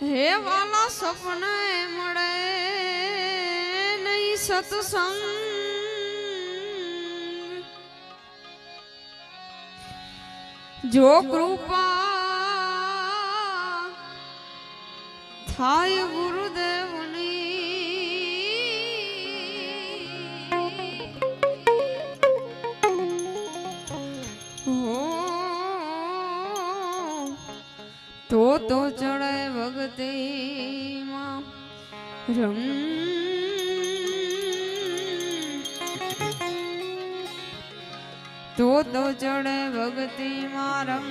હે વાલા સપને મળે નહીં સત્સંગ જો કૃપા થાય ગુરુદેવની તો ચડે ભગતીમાં રમ તો ચડે ભગતીમાં રમ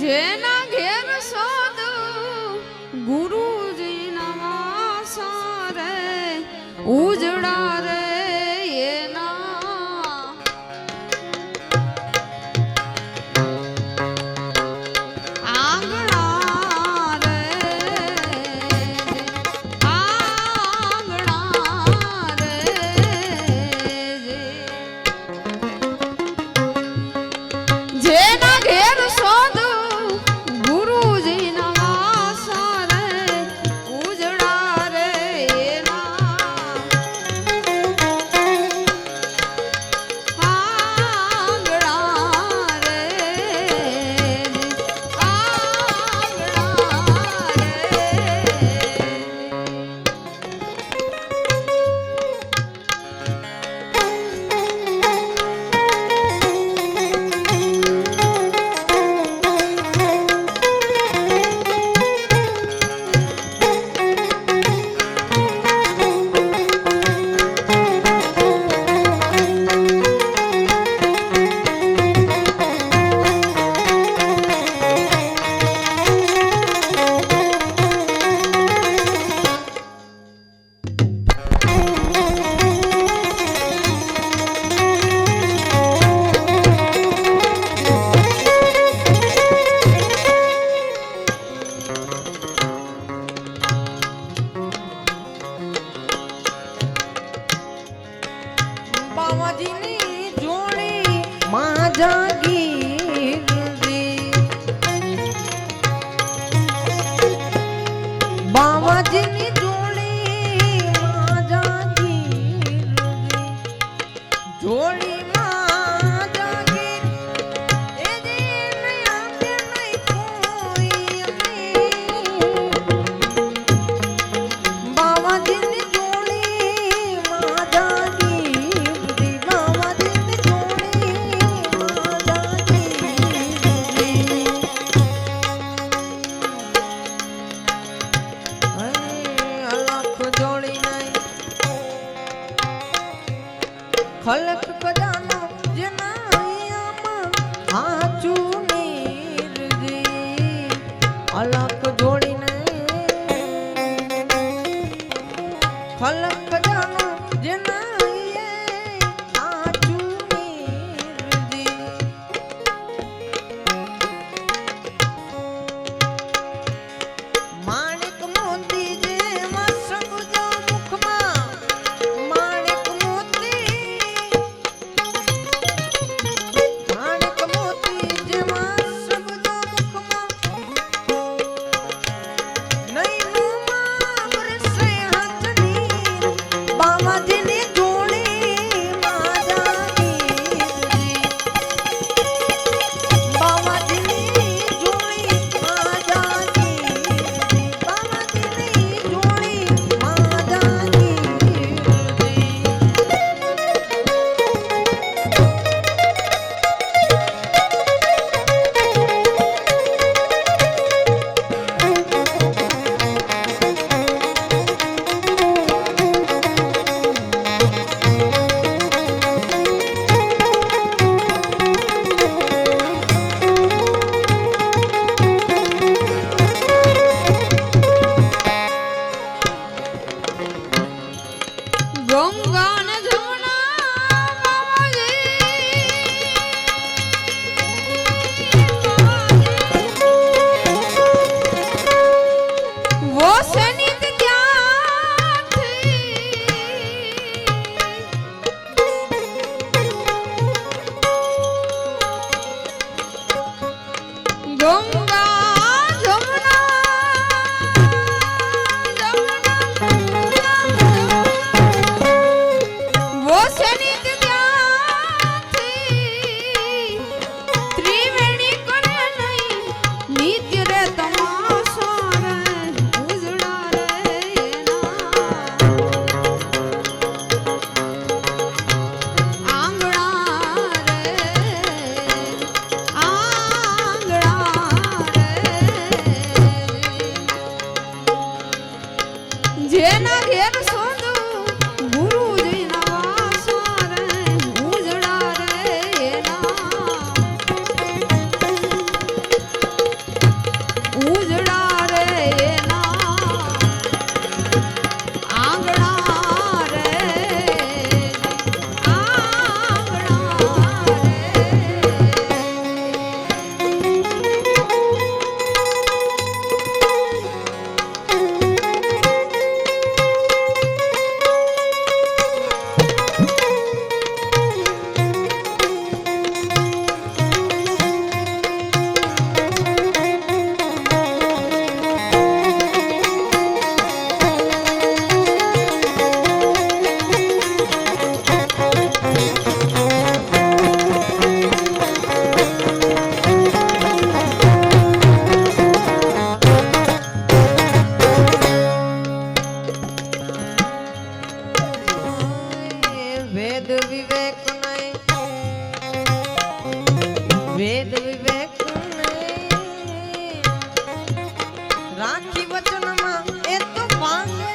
જેના ઘેર સાધુ ગુરુજી ના વાસા રે ઉજડા રે બાવાજીની જોડી માં જાગીર જોડી માં જાગીર એ દિન આપે નહીં કોઈ બાવાજીની જોડી માં જાગીર બાવાજીની જોડી માં જાગીર વેદ વિવેક રાખી વચનમાં એ તો ભાંગે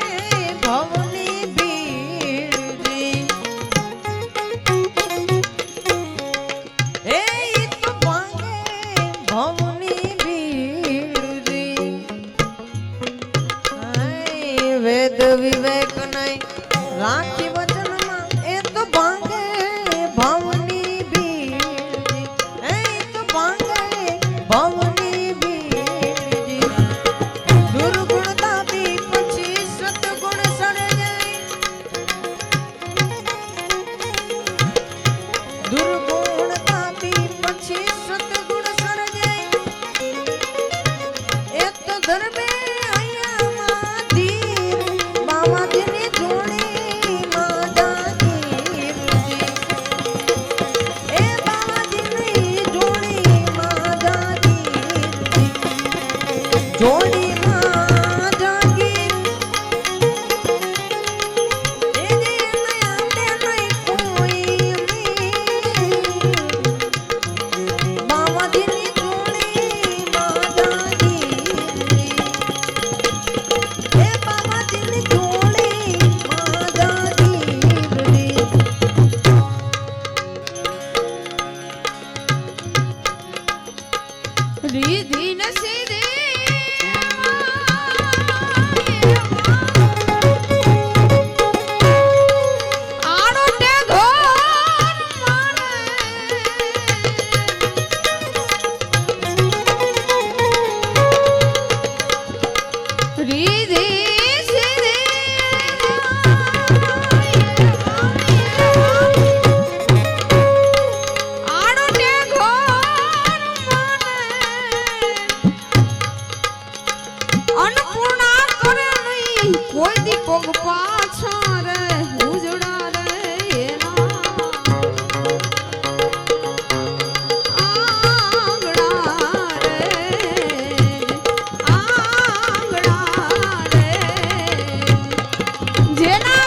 ભવની ભીડી એ તો ભાંગે ભવની ભીડી વેદ વિવેક નહીં રાખી વચનમાં એ તો ભાંગે ભવની ભીડી એ તો ભાંગે ભવની ભીડી દુર્ગુણતાથી પછી સતગુણ સર્જાય દુર્ગુણતાથી પછી સતગુણ સર્જાય એ તો ધર્મે રીધિ ને સીધી કોઈ દી પગ પાછા રે ઉજડા રે એના આંગણા રે જેના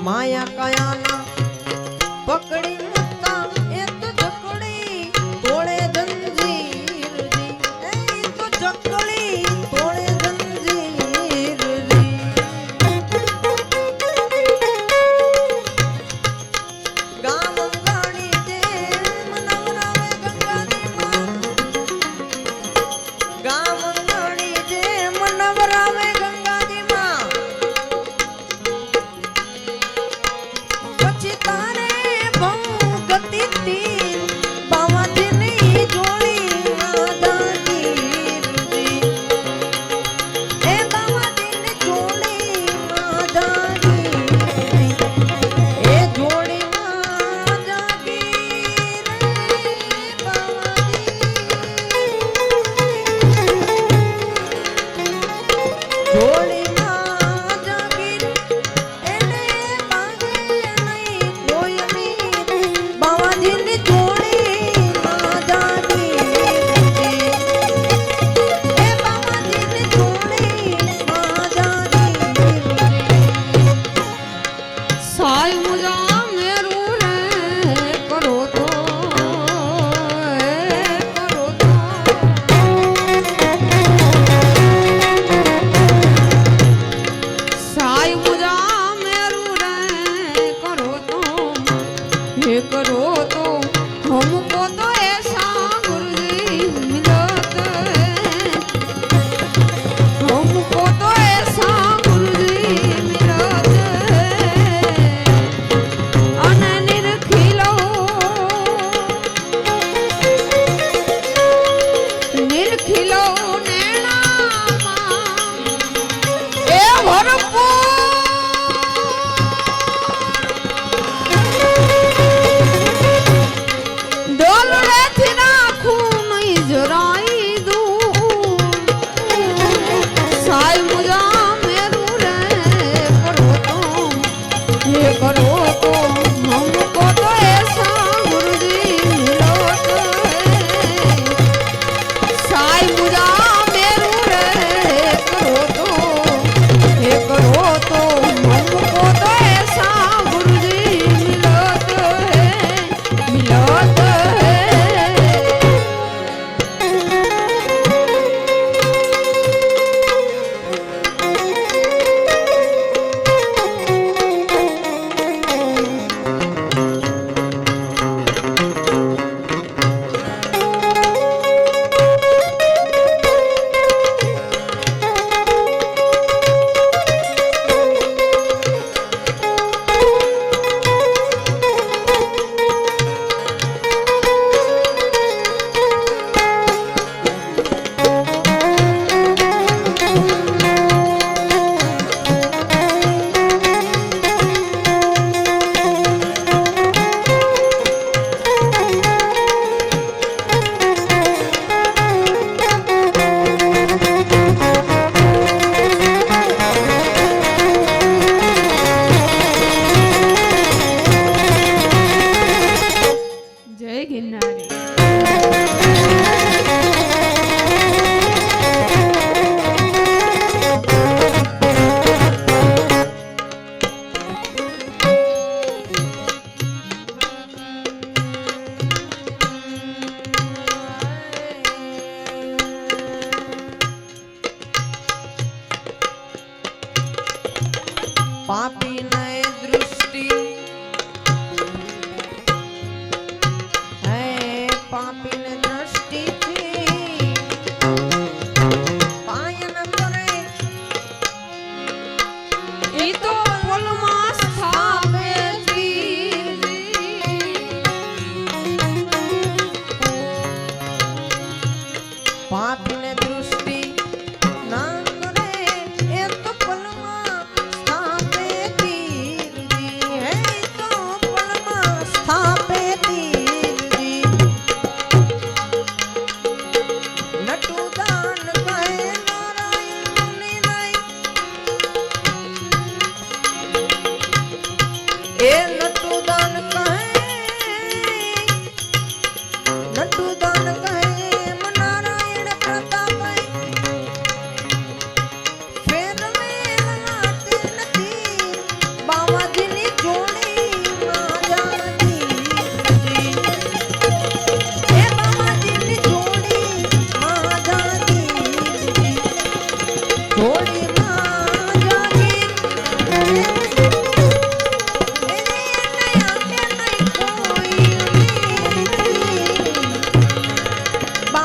માયા કયાના પકડી મુક્તા એ તો જકડી તોડે જંજીરજી એ તો જકડી તોડે જંજીરજી ગામ ગાણી જે મનવરાવે ગંગાજીમાં ગામ ગાણી જે મનવરાવે ગંગાજીમાં પછી તારે બહુ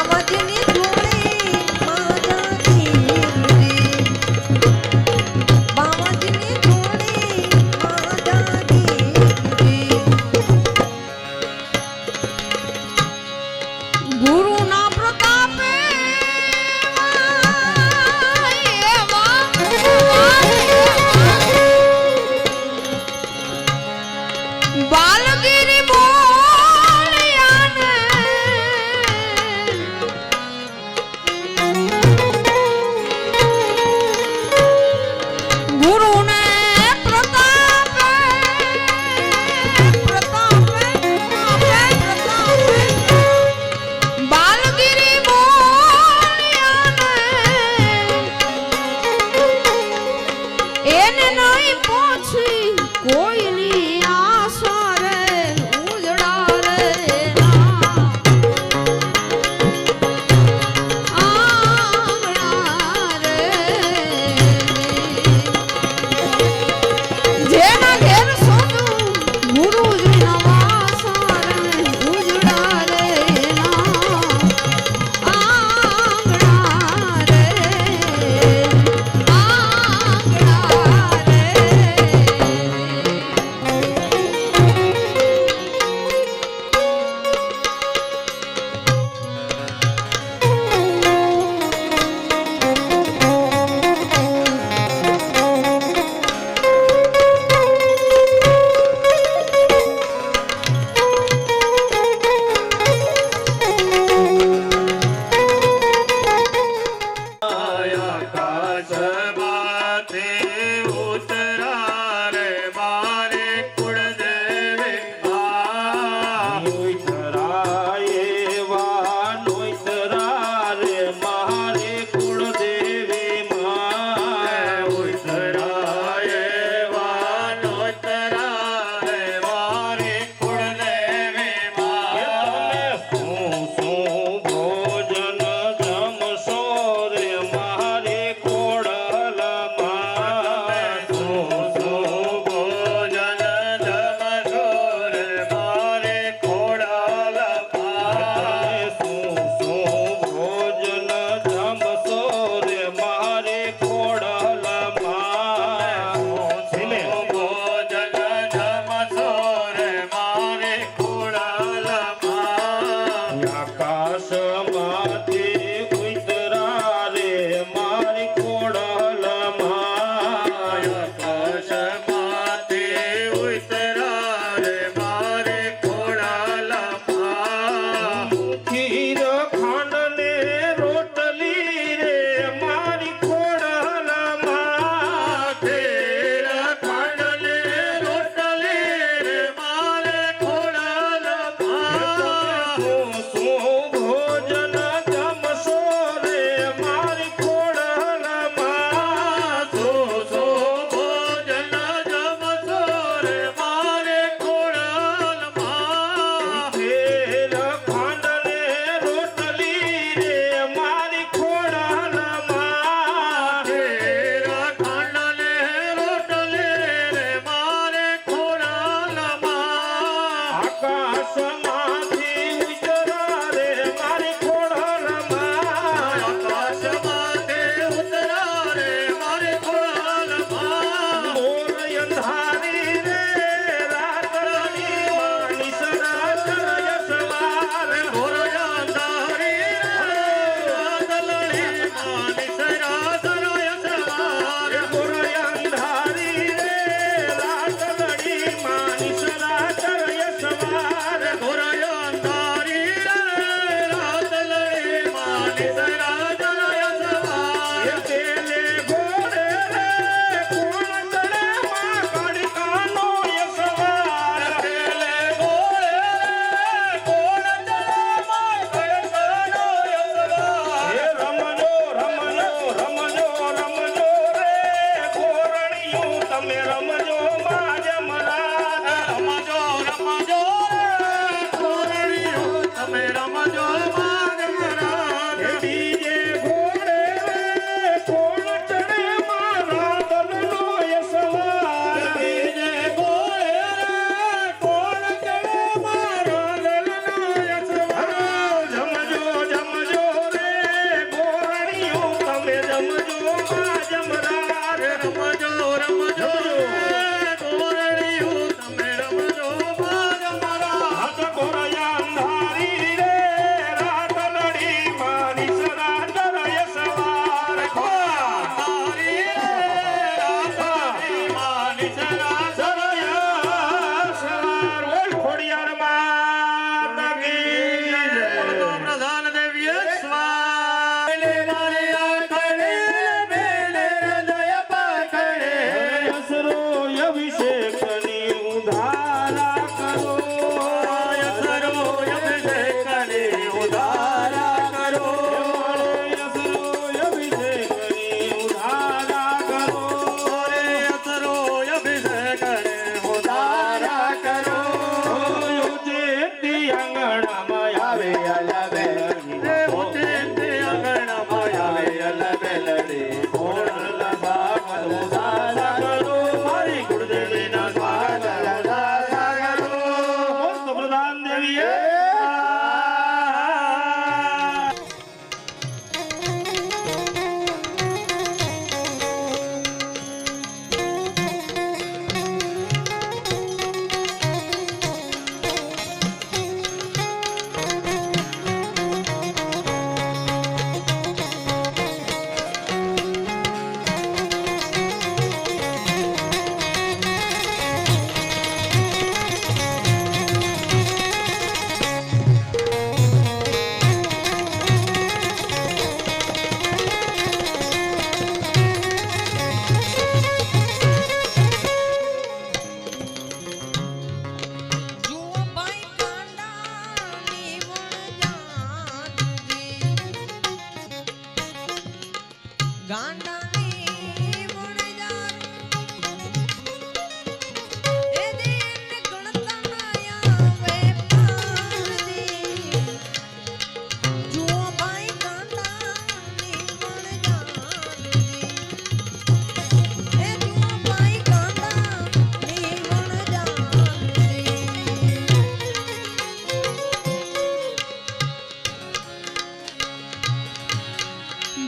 બાવાજીની ધૂણી માજાની વીરજી બાવાજીની ધૂણી માજાની વીરજી ગુરુના પ્રતાપે બાલગીરી બોલ્યાને ગુરુને પ્રતાપે બાલગીરી બોલ્યાને એને નહીં પૂછી કોઈની આશા રે ઉજળા રે આંગણા રે જેના ઘેર સોનું ગુરુજીના વાસા રે ઉજળા રે આંગણા રે રમજો માગ મરા ગાંડાની વણજાર એ દિન ગણતા ના આવે પારદી જો ભાઈ ગાંડાની વણજાર એ જો ભાઈ ગાંડાની વણજાર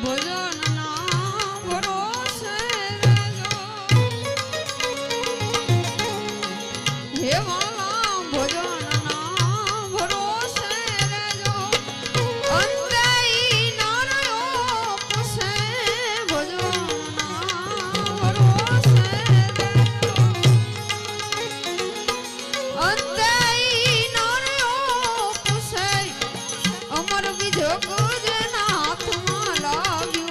ભજનના ભરોસે રહેજો હે વાલા ભજનના ભરોસે રહેજો અંતે ઈ નારયો પૂછે ભજનના ભરોસે રહેજો અંતે ઈ નારયો પૂછે અમર બીજો કુજના હાથમાં લાગ્યું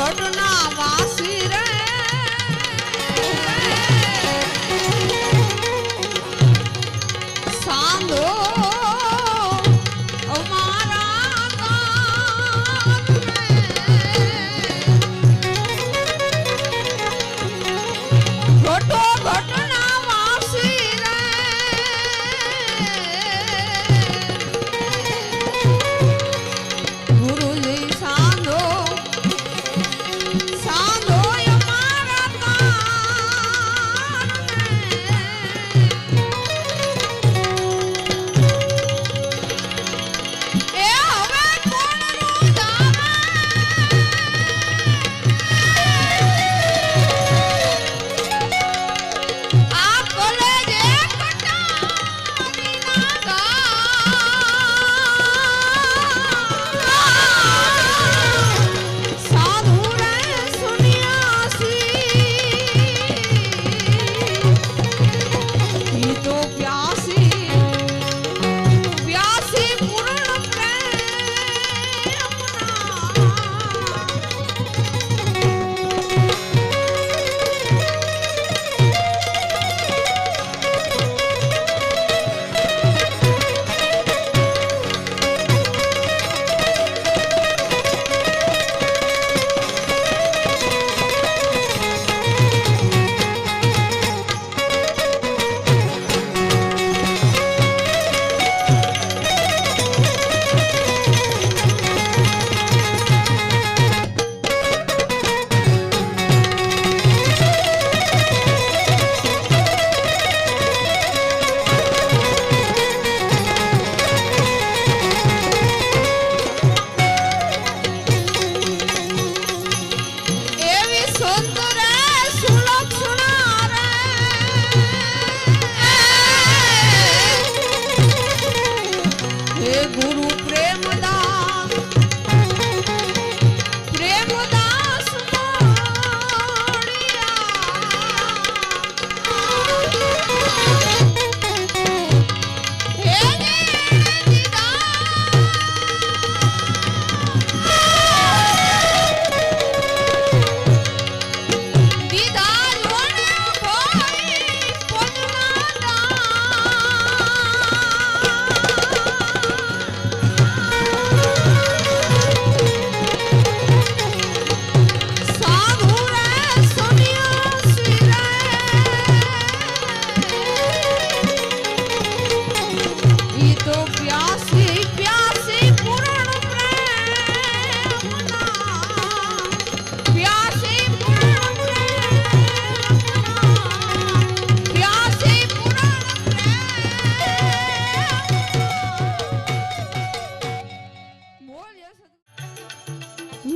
ઘટના વાસી રે સાંધો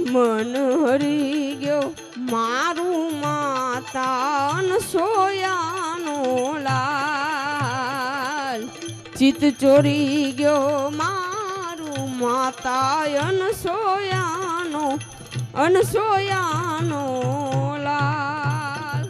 મન હરી ગયો મારું માતા સોયાનો લાલ ચિત ચોરી ગયો મારું માતા અનસોયાનો લાલ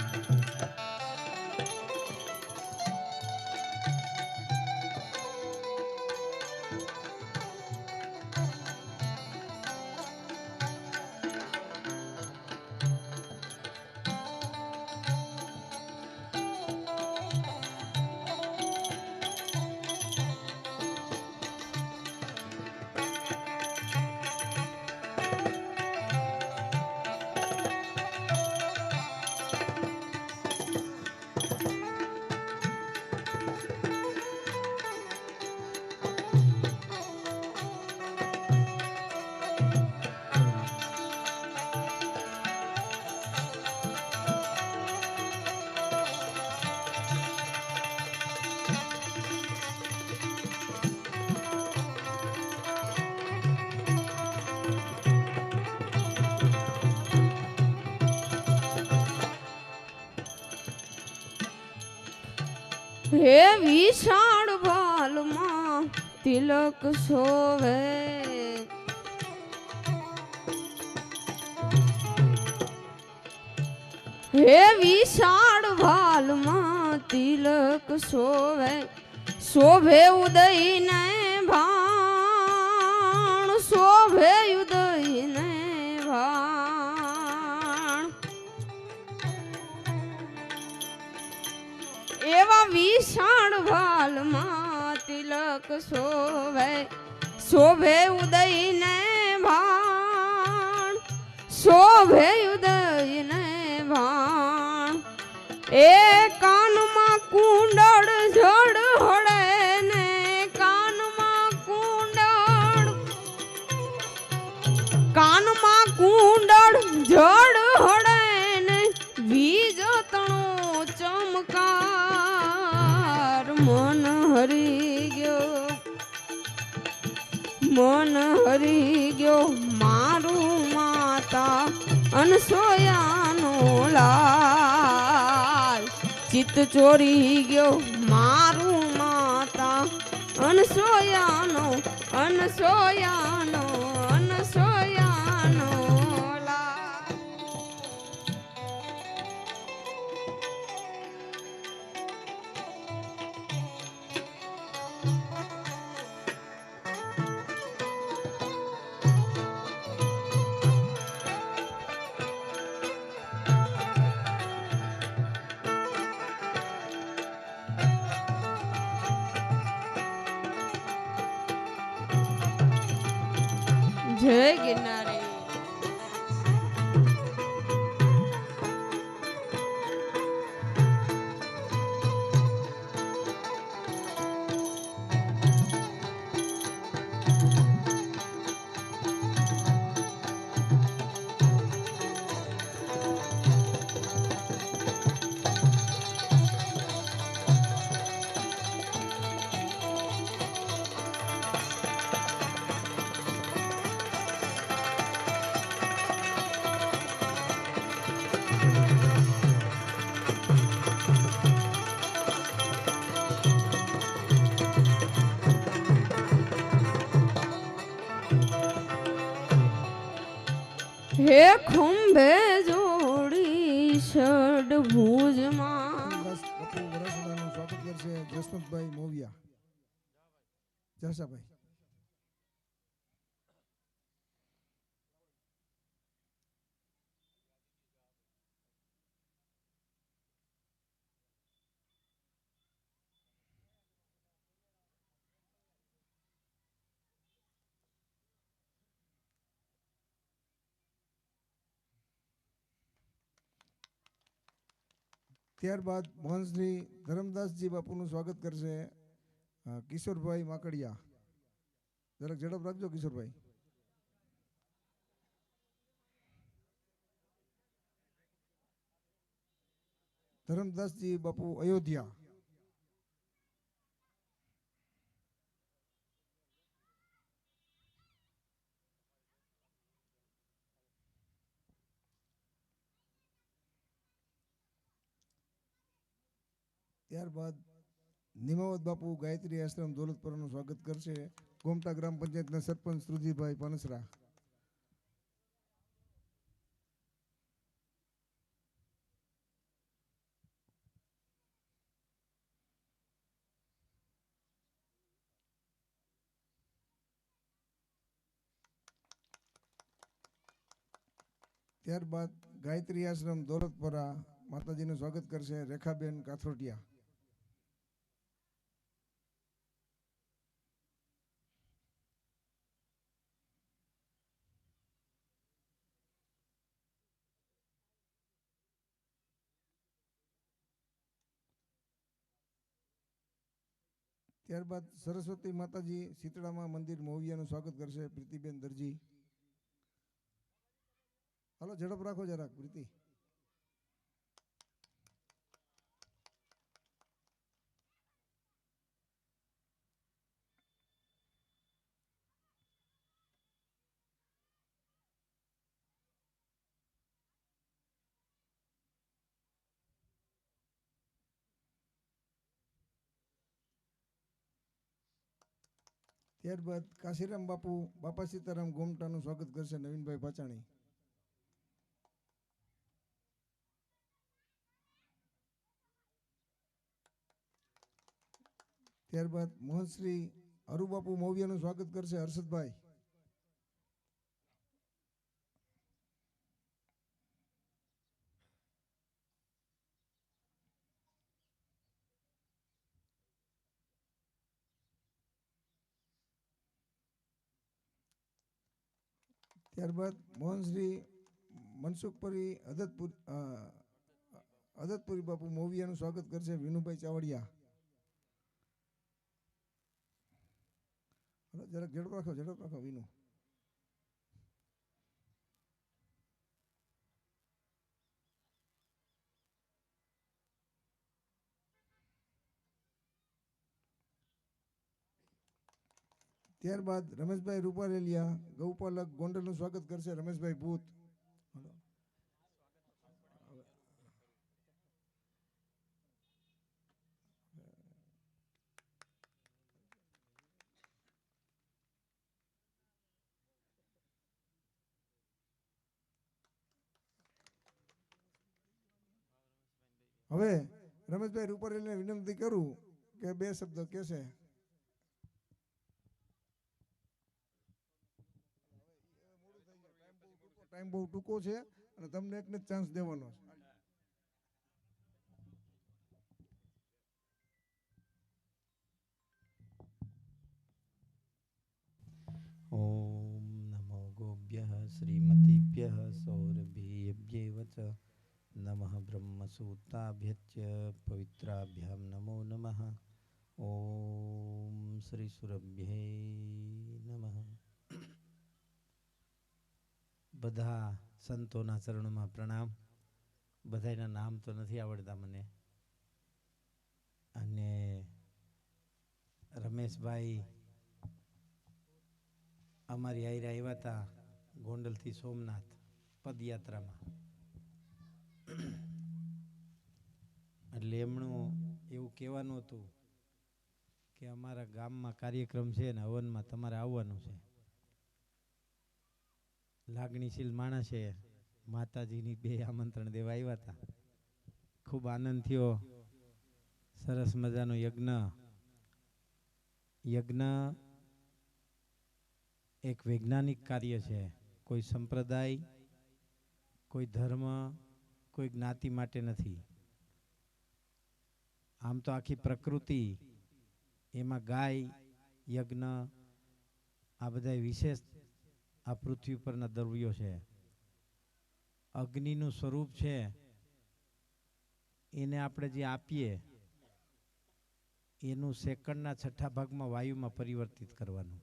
હે વિશાળ ભાલમાં તિલક શોભે હે વિશાળ ભાલમાં તિલક શોભે શોભે ઉદયને ભાણ શોભે ઉદયને ભાણ શોભે શોભે ઉદયને ભાણ શોભે ઉદયને ભાણ એ કાનમાં કુંડળ જડ હળે ને કાનમાં કુંડળ જડ હળે ને વીજ તણો ચમકાર મન હરી ગયો મારું માતા અનસોયાનો લાલ ચિત્ત ચોરી ગયો મારું માતા અનસોયાનો લાલ. જય ગિરનારી. હે ખંભે જોડી ષડભુજમાં બાપુ વરાસણાનું સ્વાગત કરશે જસવંતભાઈ મોવિયા. જસાભાઈ. ત્યારબાદ મોહન શ્રી ધરમદાસજી બાપુનું સ્વાગત કરશે કિશોરભાઈ માકડિયા. જરાક ઝડપ રાખજો કિશોરભાઈ. ધરમદાસજી બાપુ અયોધ્યા. ત્યારબાદ નિમાવત બાપુ ગાયત્રી આશ્રમ દોલતપુરાનું સ્વાગત કરશે ગોમટા ગ્રામ પંચાયતના સરપંચ શ્રુતિભાઈ પાનસરા. ત્યારબાદ ગાયત્રી આશ્રમ દોલતપુરા માતાજીનું સ્વાગત કરશે રેખાબેન કાથરોટિયા. ત્યારબાદ સરસ્વતી માતાજી શીતળામાં મંદિર મોવિયાનું સ્વાગત કરશે પ્રીતિબેન દરજી. હાલો ઝડપ રાખો જરાક પ્રીતિ. ત્યારબાદ કાશીરામ બાપુ બાપા સીતારામ ગોમટાનું સ્વાગત કરશે નવીનભાઈ ભાચાણી. ત્યારબાદ મોહનશ્રી હરુબાપુ મોવિયાનું સ્વાગત કરશે હર્ષદભાઈ. ત્યારબાદ મોહનશ્રી મનસુખપુરી અદતપુરી બાપુ મોવિયાનું સ્વાગત કરશે વિનુભાઈ ચાવડિયા. હલો, જરાક ઝડપ રાખો વિનુ. ત્યારબાદ રમેશભાઈ રૂપારેલિયા ગૌપાલક ગોંડલનું સ્વાગત કરશે રમેશભાઈ ભૂત. હલો. હવે રમેશભાઈ રૂપારેલિયાને વિનંતી કરું કે 2 શબ્દ કહેશે. ટાઈમ બહુ ટૂંકો છે અને તમને એકને જ ચાન્સ દેવાનો છે. ઓમ નમો ગોભ્યઃ શ્રીમતીભ્યઃ સૌરભીભ્યેવ ચ નમઃ બ્રહ્મસૂતાભ્યચ્ય પવિત્રાભ્યામ નમો નમઃ. ઓમ શ્રી સુરભ્યે નમઃ. બધા સંતોના ચરણોમાં પ્રણામ. બધાના નામ તો નથી આવડતા મને. અને રમેશભાઈ અમારી આયરે આવ્યા હતા ગોંડલથી સોમનાથ પદયાત્રામાં. એટલે એમનું એવું કહેવાનું હતું કે અમારા ગામમાં કાર્યક્રમ છે ને હવનમાં તમારે આવવાનું છે. લાગણીશીલ માણસે માતાજીની 2 આમંત્રણ દેવા આવ્યા હતા. ખૂબ આનંદ થયો. સરસ મજાનો યજ્ઞ એક વૈજ્ઞાનિક કાર્ય છે. કોઈ સંપ્રદાય, કોઈ ધર્મ, કોઈ જ્ઞાતિ માટે નથી. આમ તો આખી પ્રકૃતિ, એમાં ગાય, યજ્ઞ, આ બધા વિશેષ આ પૃથ્વી પરના દ્રવ્યો છે. અગ્નિનું સ્વરૂપ છે, એને આપણે જે આપીએ એનું સેકન્ડના 6 ભાગમાં વાયુમાં પરિવર્તિત કરવાનું.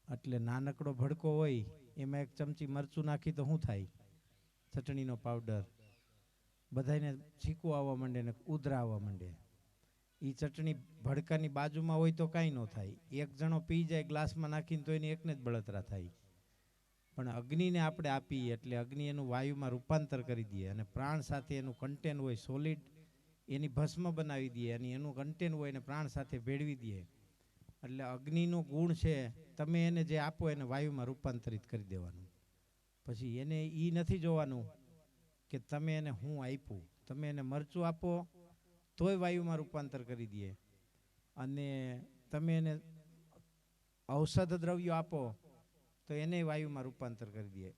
એટલે નાનકડો ભડકો હોય એમાં 1 ચમચી મરચું નાખી તો શું થાય? ચટણીનો પાવડર. બધાને છીકું આવવા માંડે ને ઉધરા આવવા માંડે. એ ચટણી ભડકાની બાજુમાં હોય તો કાંઈ ન થાય. 1 જણો પી જાય ગ્લાસમાં નાખીને તો એની એકને જ બળતરા થાય. પણ અગ્નિને આપણે આપીએ એટલે અગ્નિ એનું વાયુમાં રૂપાંતર કરી દે અને પ્રાણ સાથે એનું કન્ટેન હોય સોલિડ, એની ભસ્મ બનાવી દે અને એનું કન્ટેન હોય એને પ્રાણ સાથે ભેળવી દે. એટલે અગ્નિનો ગુણ છે, તમે એને જે આપો એને વાયુમાં રૂપાંતરિત કરી દેવાનું. પછી એને એ નથી જોવાનું કે તમે એને હું આપ્યું. તમે એને મરચું આપો તોય વાયુમાં રૂપાંતર કરી દે, અને તમે એને ઔષધ દ્રવ્યો આપો તો એને વાયુમાં રૂપાંતર કરી દે.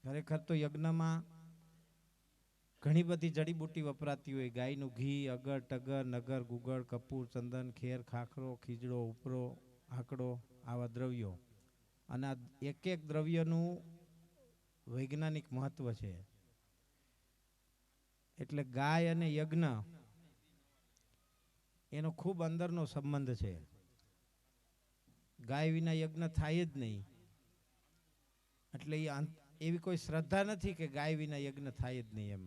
ખરેખર તો યજ્ઞમાં ઘણી બધી જડીબુટ્ટી વપરાતી હોય. ગાયનું ઘી, અગર, ટગર, નગર, ગુગળ, કપૂર, ચંદન, ખેર, ખાખરો, ખીજડો, ઉપરો, આકડો, આવા દ્રવ્યો. અને આ એક દ્રવ્યનું વૈજ્ઞાનિક મહત્વ છે. એટલે ગાય અને યજ્ઞ એનો ખૂબ અંદરનો સંબંધ છે. ગાય વિના યજ્ઞ થાય જ નહીં. એટલે એવી કોઈ શ્રદ્ધા નથી કે ગાય વિના યજ્ઞ થાય જ નહીં એમ.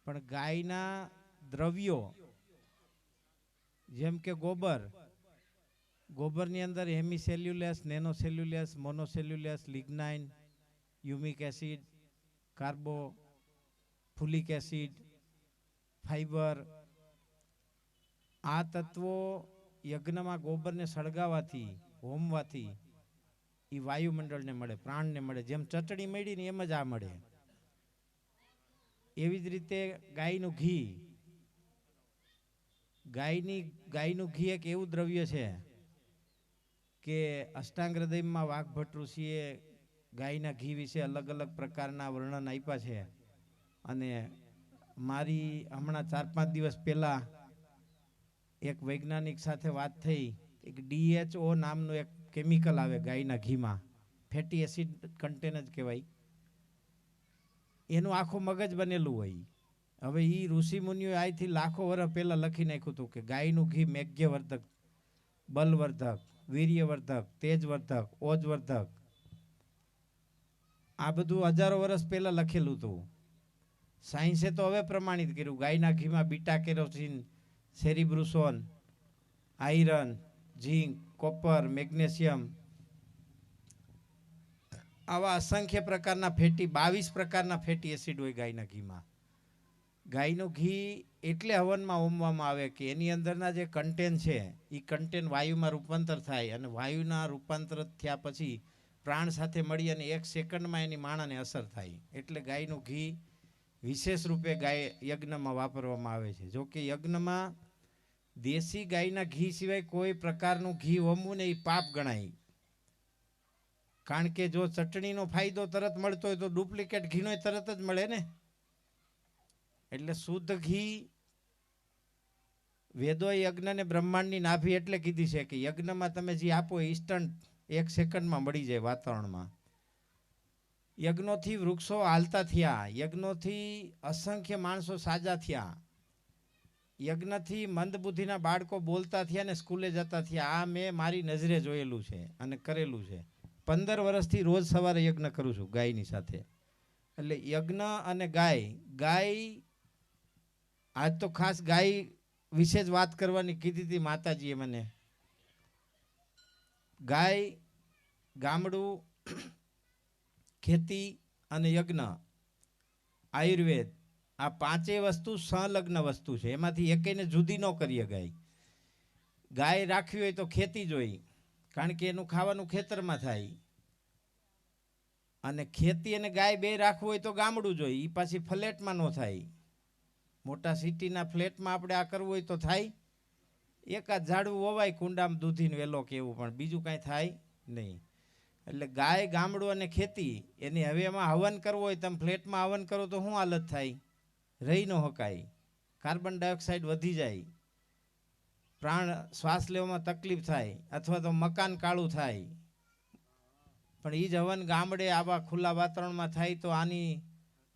પણ ગાયના દ્રવ્યો જેમ કે ગોબરની અંદર hemicellulose, nanocellulose, monocellulose, lignin, humic acid, carbo, folic acid, fibre, આ તત્વો યજ્ઞમાં ગોબરને સળગાવવાથી, હોમવાથી એ વાયુમંડળને મળે, પ્રાણને મળે. જેમ ચટણી મળી ને એમ જ આ મળે. એવી જ રીતે ગાયનું ઘી, ગાયનું ઘી એક એવું દ્રવ્ય છે કે અષ્ટાંગ હૃદયમાં વાઘભટ્ટ ઋષિએ ગાયના ઘી વિશે અલગ અલગ પ્રકારના વર્ણન આપ્યા છે. અને મારી હમણાં 4-5 દિવસ પહેલાં એક વૈજ્ઞાનિક સાથે વાત થઈ. એક DHO નામનું એક કેમિકલ આવે ગાયના ઘીમાં, ફેટી એસિડ કન્ટેન જ કહેવાય. એનું આખું મગજ બનેલું હોય. હવે એ ઋષિમુનિઓએ આજથી લાખો વર્ષ પહેલાં લખી નાખ્યું હતું કે ગાયનું ઘી મેઘ્યવર્ધક, બલવર્ધક, વીર્યવર્ધક, તેજવર્ધક, ઓજવર્ધક, આ બધું હજારો વર્ષ પહેલાં લખેલું હતું. સાયન્સે તો હવે પ્રમાણિત કર્યું. ગાયના ઘીમાં બીટા કેરોસીન, સેરિબ્રુસોન, આયરન, ઝીંક, કોપર, મેગ્નેશિયમ, આવા અસંખ્ય પ્રકારના ફેટી 22 પ્રકારના ફેટી એસિડ હોય ગાયના ઘીમાં. ગાયનું ઘી એટલે હવનમાં હોમવામાં આવે કે એની અંદરના જે કન્ટેન છે એ કન્ટેન વાયુમાં રૂપાંતર થાય, અને વાયુના રૂપાંતર થયા પછી પ્રાણ સાથે મળી અને 1 સેકન્ડમાં એની માણાને અસર થાય. એટલે ગાયનું ઘી વિશેષ રૂપે ગાય યજ્ઞમાં વાપરવામાં આવે છે. જો કે યજ્ઞમાં દેશી ગાયના ઘી સિવાય કોઈ પ્રકારનું ઘી હોમવું ને એ પાપ ગણાય. કારણ કે જો ચટણીનો ફાયદો તરત મળતો હોય તો ડુપ્લિકેટ ઘીનો તરત જ મળે ને. એટલે શુદ્ધ ઘી વેદોએ યજ્ઞને બ્રહ્માંડની નાભી એટલે કીધી છે કે યજ્ઞમાં તમે જે આપો ઇન્સ્ટન્ટ 1 સેકન્ડમાં મળી જાય વાતાવરણમાં. યજ્ઞોથી વૃક્ષો હાલતા થયા, યજ્ઞોથી અસંખ્ય માણસો સાજા થયા, યજ્ઞથી મંદબુદ્ધિના બાળકો બોલતા થયા ને સ્કૂલે જતા થયા. આ મેં મારી નજરે જોયેલું છે અને કરેલું છે. 15 વર્ષથી રોજ સવારે યજ્ઞ કરું છું ગાયની સાથે. એટલે યજ્ઞ અને ગાય આજ તો ખાસ ગાય વિશે જ વાત કરવાની કીધી હતી માતાજીએ મને. ગાય, ગામડું, ખેતી અને યજ્ઞ, આયુર્વેદ, આ 5 વસ્તુ સંલગ્ન વસ્તુ છે. એમાંથી એકેયને જુદી ન કરીએ. ગાય રાખવી હોય તો ખેતી જોઈ, કારણ કે એનું ખાવાનું ખેતરમાં થાય. અને ખેતી અને ગાય બે રાખવું હોય તો ગામડું જોઈ, એ પાછી ફ્લેટમાં ન થાય. મોટા સિટીના ફ્લેટમાં આપણે આ કરવું હોય તો થાય. એકાદ ઝાડવું વવાય કુંડામાં દૂધીને વેલો કે એવું, પણ બીજું કાંઈ થાય નહીં. એટલે ગાય, ગામડું અને ખેતી એની હવે એમાં હવન કરવો હોય, તમે ફ્લેટમાં હવન કરો તો શું હાલત થાય? રહી ન શકાય. કાર્બન ડાયોક્સાઇડ વધી જાય, પ્રાણ શ્વાસ લેવામાં તકલીફ થાય, અથવા તો મકાન કાળું થાય. પણ એ જ હવન ગામડે આવા ખુલ્લા વાતાવરણમાં થાય તો આની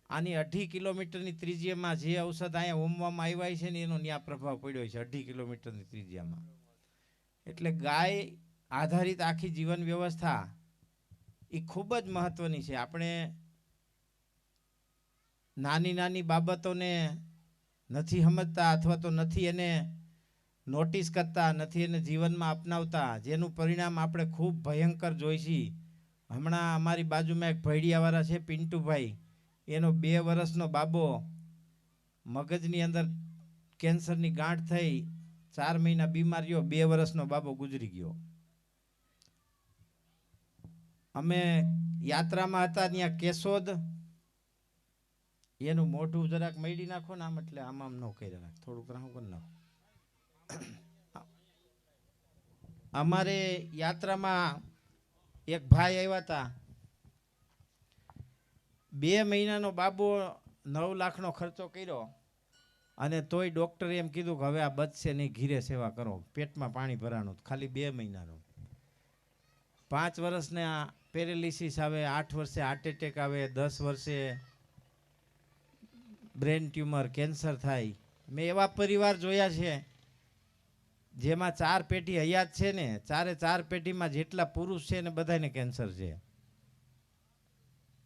2.5 કિલોમીટરની ત્રિજ્યામાં જે ઔષધ અહીંયા હોમવામાં આવ્યા છે ને એનો ન્યા પ્રભાવ પડ્યો છે 2.5 કિલોમીટરની ત્રિજ્યામાં. એટલે ગાય આધારિત આખી જીવન વ્યવસ્થા એ ખૂબ જ મહત્વની છે. આપણે નાની નાની બાબતોને નથી સમજતા, અથવા તો નથી એને નોટિસ કરતા, નથી એને જીવનમાં અપનાવતા, જેનું પરિણામ આપણે ખૂબ ભયંકર જોઈ છીએ. હમણાં અમારી બાજુમાં એક ભૈડિયાવાળા છે પિન્ટુભાઈ, એનો 2 વર્ષનો બાબો મગજની અંદર કેન્સરની ગાંઠ થઈ, 4 મહિના બીમાર રહ્યો, 2 વર્ષનો બાબો ગુજરી ગયો. અમે યાત્રામાં હતા ત્યાં કેશોદ, એનું મોઢું જરાક મળી નાખો ને આમ, એટલે આમ ન કરી નાખ, થોડુંક રાહું કરી નાખો. અમારે યાત્રામાં એક ભાઈ આવ્યા હતા, 2 મહિનાનો બાબો, 9 લાખનો ખર્ચો કર્યો, અને તોય ડૉક્ટરે એમ કીધું કે હવે આ બચશે નહીં, ઘીરે સેવા કરો. પેટમાં પાણી ભરાણું, ખાલી 2 મહિનાનો. 5 વર્ષને પેરેલિસિસ આવે, 8 વર્ષે હાર્ટ એટેક આવે, 10 વર્ષે બ્રેન ટ્યુમર, કેન્સર થાય. મેં એવા પરિવાર જોયા છે જેમાં 4 પેઢી હયાત છે ને, 4 પેઢીમાં જેટલા પુરુષ છે ને બધાને કેન્સર છે.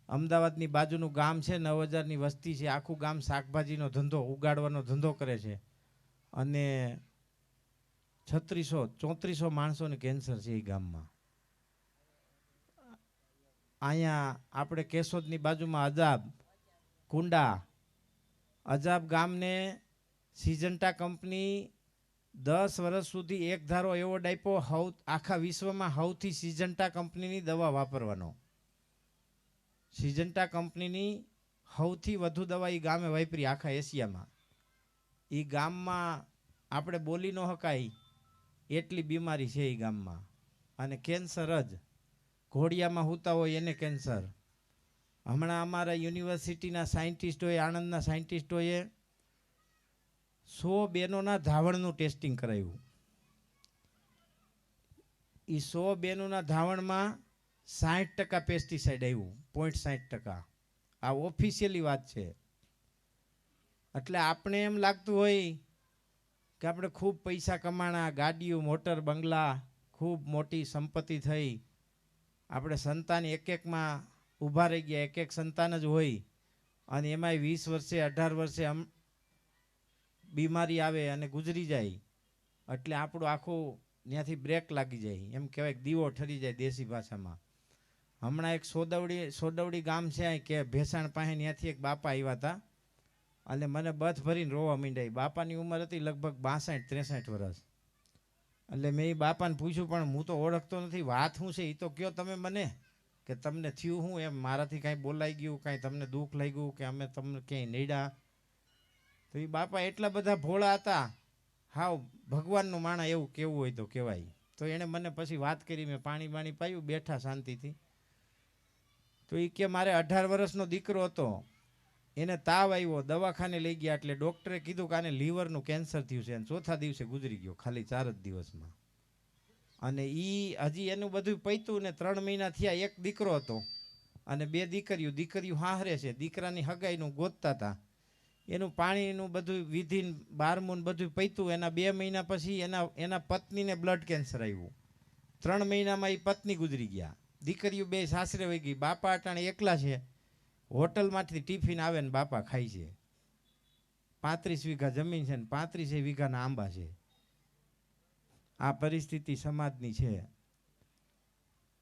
અમદાવાદની બાજુનું ગામ છે, 9,000ની વસ્તી છે. આખું ગામ શાકભાજીનો ધંધો, ઉગાડવાનો ધંધો કરે છે, અને 3600-3400 માણસોને કેન્સર છે એ ગામમાં. અહીંયા આપણે કેશોદની બાજુમાં અજાબ, કુંડા, અજાબ ગામને સિજન્ટા કંપની 10 વર્ષ સુધી એક ધારો એવોર્ડ આપ્યો આખા વિશ્વમાં સૌથી સિજન્ટા કંપનીની દવા વાપરવાનો. સિજન્ટા કંપનીની સૌથી વધુ દવા એ ગામે વાપરી આખા એશિયામાં. એ ગામમાં આપણે બોલી ન શકાય એટલી બીમારી છે એ ગામમાં. અને કેન્સર જ, ઘોડિયામાં સૂતા હોય એને કેન્સર. હમણાં અમારા યુનિવર્સિટીના સાયન્ટિસ્ટોએ, આણંદના સાયન્ટિસ્ટોએ 100 બહેનોના ધાવણનું ટેસ્ટિંગ કરાવ્યું. એ 100 બહેનોના ધાવણમાં 60% પેસ્ટિસાઇડ આવ્યું, 0.60%. આ ઓફિશિયલી વાત છે. એટલે આપણે એમ લાગતું હોય કે આપણે ખૂબ પૈસા કમાણા, ગાડીઓ, મોટર, બંગલા, ખૂબ મોટી સંપત્તિ થઈ, આપણે સંતાન એકમાં ઊભા રહી ગયા, એક સંતાન જ હોય, અને એમાંય 20 વર્ષે 18 વર્ષે બીમારી આવે અને ગુજરી જાય, એટલે આપણું આખું ત્યાંથી બ્રેક લાગી જાય. એમ કહેવાય કે દીવો ઠરી જાય દેશી ભાષામાં. હમણાં એક સોદવડી ગામ છે કે ભેસાણ પાસે, ત્યાંથી એક બાપા આવ્યા હતા અને મને બથ ભરીને રોવા માંડ્યા. બાપાની ઉંમર હતી લગભગ 62-63 વર્ષ. એટલે મેં એ બાપાને પૂછ્યું, પણ હું તો ઓળખતો નથી, વાત શું છે એ તો કયો તમે મને, કે તમને થયું શું, એમ મારાથી કાંઈ બોલાઈ ગયું, કાંઈ તમને દુઃખ લાગ્યું, કે અમે તમને ક્યાંય નડ્યા? તો એ બાપા એટલા બધા ભોળા હતા, હાવ ભગવાનનું માણા એવું કેવું હોય તો કહેવાય. તો એણે મને પછી વાત કરી, મેં પાણી બાણી પાયું, બેઠા શાંતિથી. તો એ કે મારે 18 વર્ષનો દીકરો હતો, એને તાવ આવ્યો, દવાખાને લઈ ગયા, એટલે ડૉક્ટરે કીધું કે આને લીવરનું કેન્સર થયું છે, અને ચોથા દિવસે ગુજરી ગયો, ખાલી 4 જ દિવસમાં. અને એ હજી એનું બધું પૈતું ને 3 મહિના થયા. એક દીકરો હતો અને 2 દીકરીઓ. દીકરીઓ હાહરે છે, દીકરાની હગાઈનું ગોતતા હતા. એનું પાણીનું બધું વિધિન 12મું બધું પૈતું. એના 2 મહિના પછી એના પત્નીને બ્લડ કેન્સર આવ્યું. 3 મહિનામાં એ પત્ની ગુજરી ગયા. દીકરીઓ 2 સાસરે વહી ગઈ. બાપા અટાણે એકલા છે, હોટલમાંથી ટિફિન આવે ને બાપા ખાય છે. 35 વીઘા જમીન છે ને 35 વીઘાના આંબા છે. આ પરિસ્થિતિ સમાજની છે.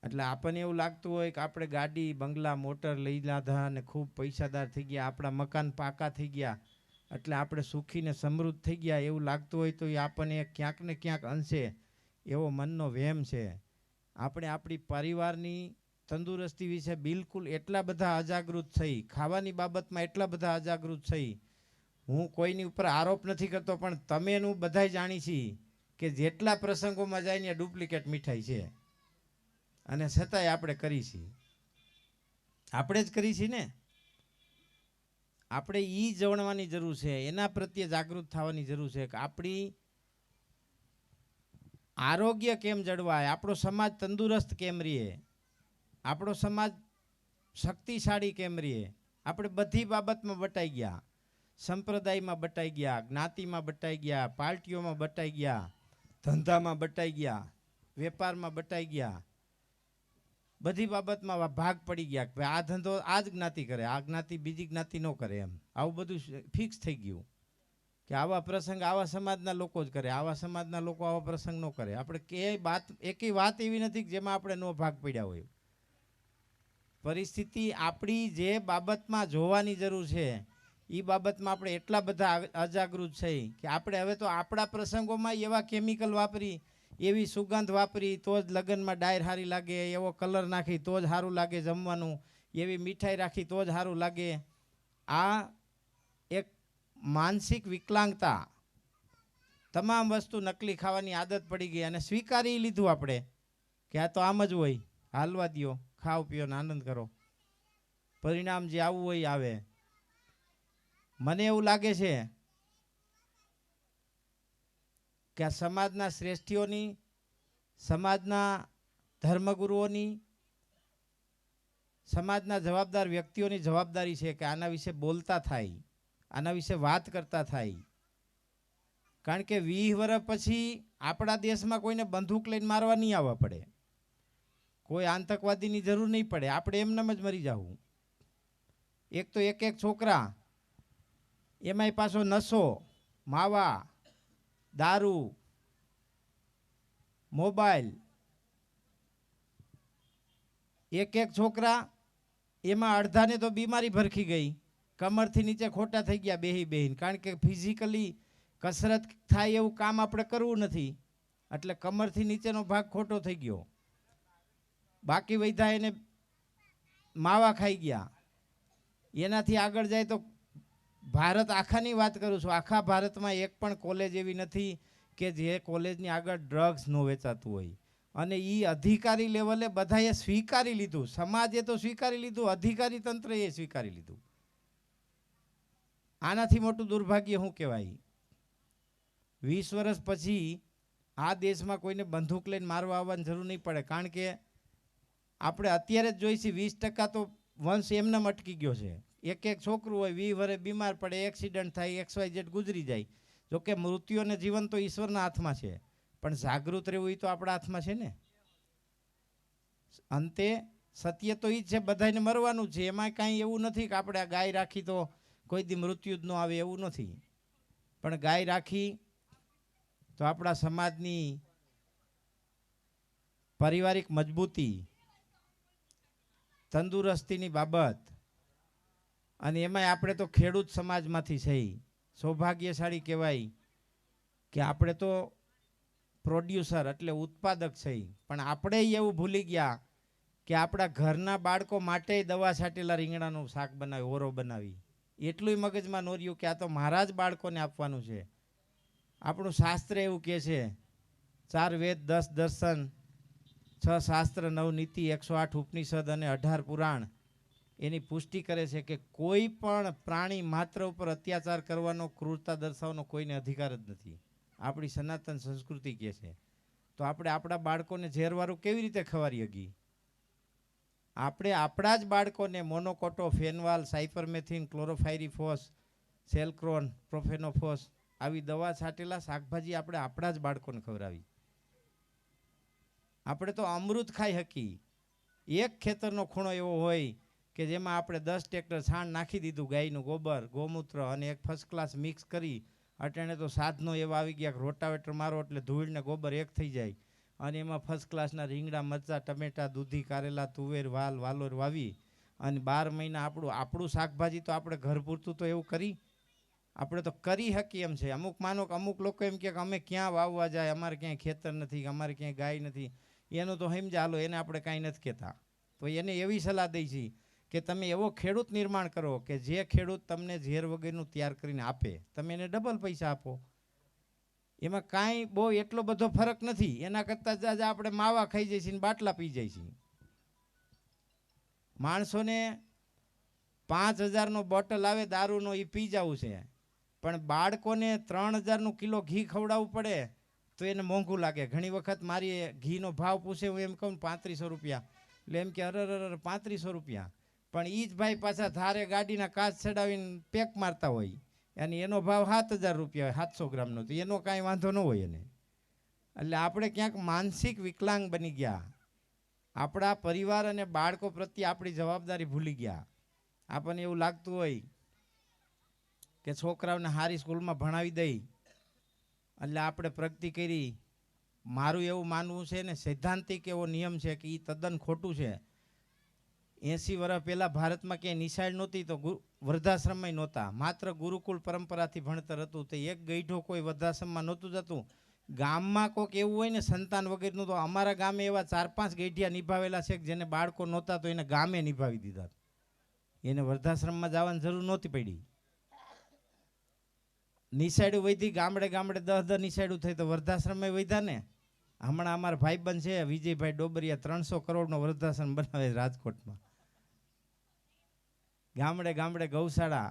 એટલે આપણને એવું લાગતું હોય કે આપણે ગાડી, બંગલા, મોટર લઈ લીધા અને ખૂબ પૈસાદાર થઈ ગયા, આપણા મકાન પાકા થઈ ગયા, એટલે આપણે સુખી ને સમૃદ્ધ થઈ ગયા એવું લાગતું હોય તો એ આપણને ક્યાંક ને ક્યાંક અંશે એવો મનનો વહેમ છે. આપણે આપણી પરિવારની તંદુરસ્તી વિશે બિલકુલ એટલા બધા અજાગૃત થઈ, ખાવાની બાબતમાં એટલા બધા અજાગૃત થઈ. હું કોઈની ઉપર આરોપ નથી કરતો, પણ તમે એનું બધાય જાણી છીએ કે જેટલા પ્રસંગોમાં જાય ને ડુપ્લિકેટ મીઠાઈ છે, અને છતાંય આપણે કરી છીએ. આપણે જ કરી છીએ ને. આપણે એ જણવાની જરૂર છે, એના પ્રત્યે જાગૃત થવાની જરૂર છે કે આપણી આરોગ્ય કેમ જળવાય, આપણો સમાજ તંદુરસ્ત કેમ રહે, આપણો સમાજ શક્તિશાળી કેમ રહે. આપણે બધી બાબતમાં બટાઈ ગયા, સંપ્રદાયમાં બટાઈ ગયા, જ્ઞાતિમાં બટાઈ ગયા, પાર્ટીઓમાં બટાઈ ગયા, ધંધામાં બટાઈ ગયા, વેપારમાં બટાઈ ગયા, બધી બાબતમાં ભાગ પડી ગયા કે ભાઈ આ ધંધો આ જ જ્ઞાતિ કરે, આ જ્ઞાતિ બીજી જ્ઞાતિ ન કરે. એમ આવું બધું ફિક્સ થઈ ગયું કે આવા પ્રસંગ આવા સમાજના લોકો જ કરે, આવા સમાજના લોકો આવા પ્રસંગ ન કરે. આપણે એકેય વાત એવી નથી કે જેમાં આપણે નો ભાગ પડ્યા હોય. પરિસ્થિતિ આપણી જે બાબતમાં જોવાની જરૂર છે એ બાબતમાં આપણે એટલા બધા અજાગૃત છે કે આપણે હવે તો આપણા પ્રસંગોમાં એવા કેમિકલ વાપરી, એવી સુગંધ વાપરી તો જ લગ્નમાં ડાયર સારી લાગે, એવો કલર નાખી તો જ સારું લાગે જમવાનું, એવી મીઠાઈ રાખી તો જ સારું લાગે. આ એક માનસિક વિકલાંગતા, તમામ વસ્તુ નકલી ખાવાની આદત પડી ગઈ અને સ્વીકારી લીધું આપણે કે આ તો આમ જ હોય, હાલવા દ્યો, ખાઓ પીઓ ને આનંદ કરો, પરિણામ જે આવવું હોય આવે. મને એવું લાગે છે કે આ સમાજના શ્રેષ્ઠીઓની, સમાજના ધર્મગુરુઓની, સમાજના જવાબદાર વ્યક્તિઓની જવાબદારી છે કે આના વિશે બોલતા થાય, આના વિશે વાત કરતા થાય. કારણ કે 20 વર્ષ પછી આપણા દેશમાં કોઈને બંદૂક લઈને મારવા નહીં આવવા પડે, કોઈ આતંકવાદીની જરૂર નહીં પડે, આપણે એમનેમ જ મરી જવું. એક તો એક છોકરા, એમાંય પાછો નશો, માવા, દારૂ, મોબાઈલ, એક છોકરા, એમાં અડધાને તો બીમારી ભરખી ગઈ, કમરથી નીચે ખોટા થઈ ગયા બેહીને. કારણ કે ફિઝિકલી કસરત થાય એવું કામ આપણે કરવું નથી, એટલે કમરથી નીચેનો ભાગ ખોટો થઈ ગયો. બાકી વૈધા એને માવા ખાઈ ગયા. એનાથી આગળ જાય તો ભારત આખાની વાત કરું છું, આખા ભારતમાં એક પણ કોલેજ એવી નથી કે જે કોલેજની આગળ ડ્રગ્સ ન વેચાતું હોય. અને એ અધિકારી લેવલે બધાએ સ્વીકારી લીધું, સમાજે તો સ્વીકારી લીધું, અધિકારી તંત્રએ સ્વીકારી લીધું. આનાથી મોટું દુર્ભાગ્ય શું કહેવાય? 20 વર્ષ પછી આ દેશમાં કોઈને બંદૂક લઈને મારવા આવવાની જરૂર નહીં પડે, કારણ કે આપણે અત્યારે જ જોઈશી 20% તો વંશ એમને અટકી ગયો છે. એક એક છોકરું હોય 20 વર્ષે બીમાર પડે, એક્સિડન્ટ થાય, XYZ ગુજરી જાય. જોકે મૃત્યુ અને જીવન તો ઈશ્વરના હાથમાં છે, પણ જાગૃત રહેવું એ તો આપણા હાથમાં છે ને. અંતે સત્ય તો એ જ છે, બધાને મરવાનું છે. એમાં કાંઈ એવું નથી કે આપણે આ ગાય રાખી તો કોઈ દી મૃત્યુ જ ન આવે, એવું નથી. પણ ગાય રાખી તો આપણા સમાજની પારિવારિક મજબૂતી, તંદુરસ્તીની બાબત, અને એમાંય આપણે તો ખેડૂત સમાજમાંથી છીએ. સૌભાગ્યશાળી કહેવાય કે આપણે તો પ્રોડ્યુસર એટલે ઉત્પાદક છીએ. પણ આપણે એવું ભૂલી ગયા કે આપણા ઘરના બાળકો માટે દવા છાંટેલા રીંગણાનું શાક બનાવી, ઓરો બનાવી. એટલું મગજમાં ન રહ્યું કે આ તો મારા જ બાળકોને આપવાનું છે. આપણું શાસ્ત્ર એવું કહે છે, 4 વેદ 10 દર્શન 6 શાસ્ત્ર 9 નીતિ 108 ઉપનિષદ અને 18 પુરાણ એની પુષ્ટિ કરે છે કે કોઈ પણ પ્રાણી માત્ર ઉપર અત્યાચાર કરવાનો, ક્રૂરતા દર્શાવવાનો કોઈને અધિકાર જ નથી. આપણી સનાતન સંસ્કૃતિ કહે છે. તો આપણે આપણા બાળકોને ઝેરવાળું કેવી રીતે ખવારી હગી? આપણે આપણા જ બાળકોને મોનોકોટો, ફેનવાલ, સાયપરમેથિન, ક્લોરોફાયરીફોસ, સેલ્ક્રોન, પ્રોફેનોફોસ આવી દવા છાંટેલા શાકભાજી આપણે આપણા જ બાળકોને ખવડાવી. આપણે તો અમૃત ખાઈ હકી. એક ખેતરનો ખૂણો એવો હોય કે જેમાં આપણે 10 ટ્રેક્ટર છાણ નાખી દીધું, ગાયનું ગોબર, ગૌમૂત્ર અને એક ફર્સ્ટ ક્લાસ મિક્સ કરી. અટાણે તો સાધનો એવા આવી ગયા કે રોટાવેટર મારો એટલે ધૂળ ને ગોબર એક થઈ જાય, અને એમાં ફર્સ્ટ ક્લાસના રીંગણા, મરચાં, ટમેટા, દૂધી, કારેલા, તુવેર, વાલોર વાવી અને 12 મહિના આપણું શાકભાજી તો આપણે ઘર પૂરતું તો એવું કરી. આપણે તો કરી શકીએ એમ છે. અમુક માનો કે અમુક લોકો એમ કે અમે ક્યાં વાવવા જાય, અમારે ક્યાંય ખેતર નથી, અમારે ક્યાંય ગાય નથી. એનું તો સમજા હાલો, એને આપણે કાંઈ નથી કહેતા. તો એને એવી સલાહ દઈ છીએ કે તમે એવો ખેડૂત નિર્માણ કરો કે જે ખેડૂત તમને ઝેર વગરનું તૈયાર કરીને આપે, તમે એને ડબલ પૈસા આપો. એમાં કાંઈ બહુ એટલો બધો ફરક નથી. એના કરતાં જ આપણે માવા ખાઈ જઈએ છીએ ને બાટલા પી જઈએ છીએ. માણસોને 5000નો બોટલ આવે દારૂનો, એ પી જવું છે. પણ બાળકોને 3000નું કિલો ઘી ખવડાવવું પડે તો એને મોંઘું લાગે. ઘણી વખત મારી ઘીનો ભાવ પૂછે, હું એમ કહું 3500 રૂપિયા. એટલે એમ કે અરે 3500 રૂપિયા. પણ એ જ ભાઈ પાછા ધારે ગાડીના કાચ ચડાવીને પેક મારતા હોય, અને એનો ભાવ 7000 રૂપિયા હોય 700 ગ્રામનો. તો એનો કાંઈ વાંધો ન હોય એને. એટલે આપણે ક્યાંક માનસિક વિકલાંગ બની ગયા. આપણા પરિવાર અને બાળકો પ્રત્યે આપણી જવાબદારી ભૂલી ગયા. આપણને એવું લાગતું હોય કે છોકરાઓને સારી સ્કૂલમાં ભણાવી દઈ એટલે આપણે પ્રગતિ કરી. મારું એવું માનવું છે ને, સૈદ્ધાંતિક એવો નિયમ છે કે એ તદ્દન ખોટું છે. 80 વર્ષ પહેલાં ભારતમાં ક્યાંય નિશાળ નહોતી, તો વૃદ્ધાશ્રમમાં નહોતા. માત્ર ગુરુકુળ પરંપરાથી ભણતર હતું. તો એક ગઈઢો કોઈ વૃદ્ધાશ્રમમાં નહોતું જતું. ગામમાં કોઈક એવું હોય ને સંતાન વગરનું, તો અમારા ગામે એવા 4-5 ગઈઢિયા નિભાવેલા છે કે જેને બાળકો નહોતા તો એને ગામે નિભાવી દીધા. એને વૃદ્ધાશ્રમમાં જવાની જરૂર નહોતી પડી. નિશાળું વધી, ગામડે ગામડે 10 નિશાળું થઈ, તો વૃદ્ધાશ્રમે વધ્યા ને. હમણાં અમારા ભાઈબંધ છે વિજયભાઈ ડોબરિયા, 300 કરોડનો વૃદ્ધાશ્રમ બનાવે રાજકોટમાં. ગામડે ગામડે ગૌશાળા,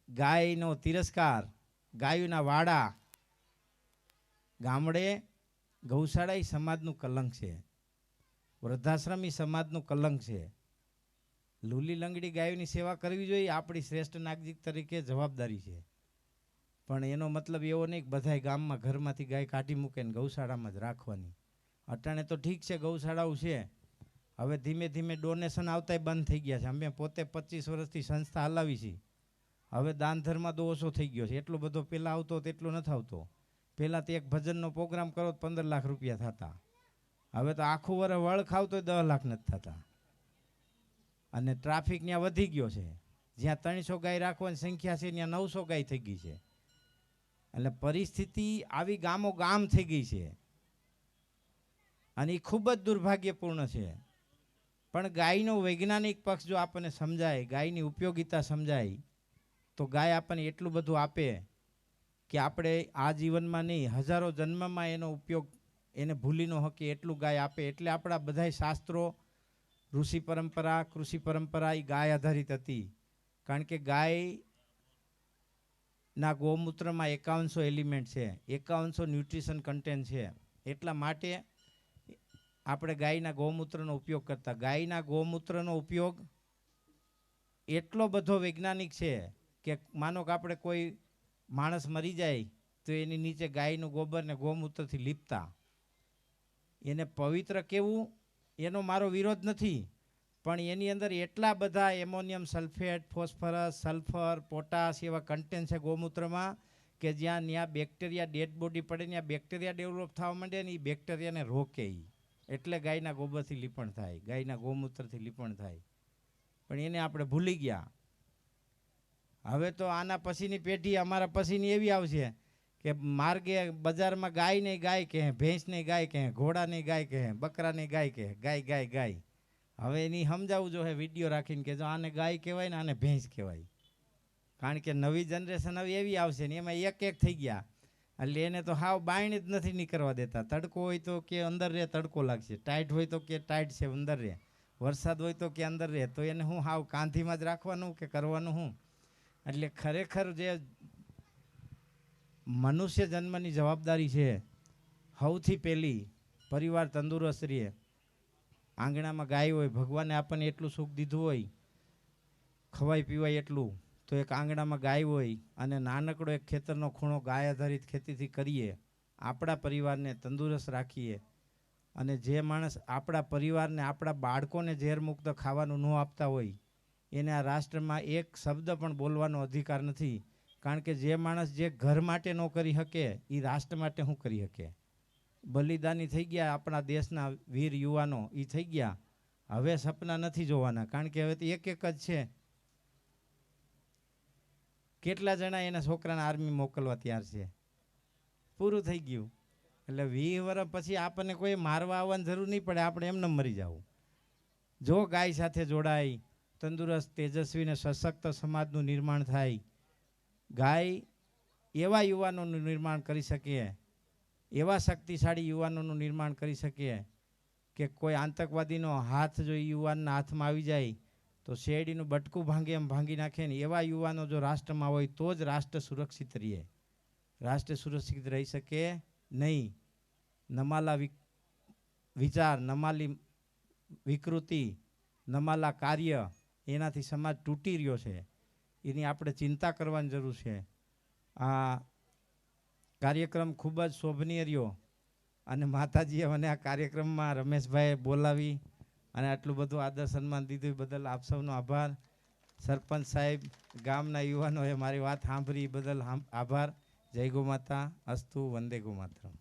ગાયનો તિરસ્કાર, ગાયોના વાડા. ગામડે ગૌશાળા એ સમાજનું કલંક છે. વૃદ્ધાશ્રમ એ સમાજનું કલંક છે. લૂલી લંગડી ગાયોની સેવા કરવી જોઈએ, આપણી શ્રેષ્ઠ નાગરિક તરીકે જવાબદારી છે. પણ એનો મતલબ એવો નહીં કે બધાય ગામમાં ઘરમાંથી ગાય કાઢી મૂકે ને ગૌશાળામાં જ રાખવાની. અટાણે તો ઠીક છે, ગૌશાળાઓ છે. હવે ધીમે ધીમે ડોનેશન આવતાય બંધ થઈ ગયા છે. અમે પોતે 25 વર્ષથી સંસ્થા હલાવી છીએ. હવે દાન ધર્મ તો ઓછો થઈ ગયો છે. એટલો બધો પહેલાં આવતો તેટલો નથી આવતો. પહેલાં તો એક ભજનનો પ્રોગ્રામ કરો તો 15 લાખ રૂપિયા થતા. હવે તો આખું વર્ષ વળ ખાવ તો 10 લાખ નથી થતા. અને ટ્રાફિક ત્યાં વધી ગયો છે. જ્યાં 300 ગાય રાખવાની સંખ્યા છે ત્યાં 900 ગાય થઈ ગઈ છે. એટલે પરિસ્થિતિ આવી ગામો ગામ થઈ ગઈ છે, અને એ ખૂબ જ દુર્ભાગ્યપૂર્ણ છે. પણ ગાયનો વૈજ્ઞાનિક પક્ષ જો આપણને સમજાય, ગાયની ઉપયોગિતા સમજાય, તો ગાય આપણને એટલું બધું આપે કે આપણે આ જીવનમાં નહીં, હજારો જન્મમાં એનો ઉપયોગ એને ભૂલી ન શકીએ એટલું ગાય આપે. એટલે આપણા બધાય શાસ્ત્રો, ઋષિ પરંપરા, કૃષિ પરંપરા એ ગાય આધારિત હતી. કારણ કે ગાયના ગૌમૂત્રમાં 5100 એલિમેન્ટ છે, 5100 ન્યુટ્રિશન કન્ટેન્ટ છે. એટલા માટે આપણે ગાયના ગૌમૂત્રનો ઉપયોગ કરતા. ગાયના ગૌમૂત્રનો ઉપયોગ એટલો બધો વૈજ્ઞાનિક છે કે માનો કે આપણે કોઈ માણસ મરી જાય તો એની નીચે ગાયનું ગોબર ને ગૌમૂત્રથી લીપતા. એને પવિત્ર કેવું એનો મારો વિરોધ નથી, પણ એની અંદર એટલા બધા ammonium sulphate, phosphorus, sulphur, potash એવા કન્ટેન્ટ છે ગૌમૂત્રમાં કે જ્યાં બેક્ટેરિયા ડેડ બોડી પડે ત્યાં બેક્ટેરિયા ડેવલપ થવા માંડે ને એ બેક્ટેરિયાને રોકે. એટલે ગાયના ગોબરથી લીપણ થાય, ગાયના ગૌમૂત્રથી લીપણ થાય. પણ એને આપણે ભૂલી ગયા. હવે તો આના પછીની પેઢી અમારા પછીની એવી આવશે કે માર્ગે બજારમાં ગાય નહીં ગાય કહે, ભેંસ નહીં ગાય કહે, ઘોડા નહીં ગાય કહે, બકરા નહીં ગાય કહે, ગાય ગાય ગાય. હવે એની સમજાવવું જોઈએ વિડીયો રાખીને કે જો આને ગાય કહેવાય ને આને ભેંસ કહેવાય. કારણ કે નવી જનરેશન હવે એવી આવશે ને એમાં એક એક થઈ ગયા એટલે એને તો હાવ બાયણ જ નથી નીકળવા દેતા. તડકો હોય તો કે અંદર રહે, તડકો લાગશે. ટાઈટ હોય તો કે ટાઈટ છે અંદર રહે. વરસાદ હોય તો કે અંદર રહે. તો એને હું હાવ કાંધીમાં જ રાખવાનું કે કરવાનું હું? એટલે ખરેખર જે મનુષ્ય જન્મની જવાબદારી છે સૌથી પહેલી પરિવાર તંદુરસ્ત રહે. આંગણામાં ગાય હોય, ભગવાને આપણને એટલું સુખ દીધું હોય, ખવાય પીવાય એટલું, તો એક આંગણામાં ગાય હોય અને નાનકડો એક ખેતરનો ખૂણો ગાય આધારિત ખેતીથી કરીએ, આપણા પરિવારને તંદુરસ્ત રાખીએ. અને જે માણસ આપણા પરિવારને, આપણા બાળકોને ઝેરમુક્ત ખાવાનું ન આપતા હોય એને આ રાષ્ટ્રમાં એક શબ્દ પણ બોલવાનો અધિકાર નથી. કારણ કે જે માણસ જે ઘર માટે ન કરી શકે એ રાષ્ટ્ર માટે શું કરી શકે? બલિદાની થઈ ગયા આપણા દેશના વીર યુવાનો, એ થઈ ગયા. હવે સપના નથી જોવાના, કારણ કે હવે તો એક એક જ છે. કેટલા જણા એના છોકરાને આર્મી મોકલવા તૈયાર છે? પૂરું થઈ ગયું. એટલે 20 વર્ષ પછી આપણને કોઈ મારવા આવવાની જરૂર નહીં પડે, આપણે એમને મરી જવું. જો ગાય સાથે જોડાય, તંદુરસ્ત, તેજસ્વી ને સશક્ત સમાજનું નિર્માણ થાય. ગાય એવા યુવાનોનું નિર્માણ કરી શકે, એવા શક્તિશાળી યુવાનોનું નિર્માણ કરી શકે કે કોઈ આતંકવાદીનો હાથ જો યુવાનના હાથમાં આવી જાય તો શેરડીનું બટકું ભાંગે એમ ભાંગી નાખે ને. એવા યુવાનો જો રાષ્ટ્રમાં હોય તો જ રાષ્ટ્ર સુરક્ષિત રહે. રાષ્ટ્ર સુરક્ષિત રહી શકે નહીં. નમાલા વિચાર, નમાલી વિકૃતિ, નમાલા કાર્ય, એનાથી સમાજ તૂટી રહ્યો છે. એની આપણે ચિંતા કરવાની જરૂર છે. આ કાર્યક્રમ ખૂબ જ શોભનીય રહ્યો અને માતાજીએ મને આ કાર્યક્રમમાં રમેશભાઈએ બોલાવી અને આટલું બધું આદર સન્માન દીધું બદલ આપ સૌનો આભાર. સરપંચ સાહેબ, ગામના યુવાનોએ મારી વાત સાંભળી બદલ આભાર. જય ગૌ માતા. અસ્તુ. વંદે ગૌ માતરમ.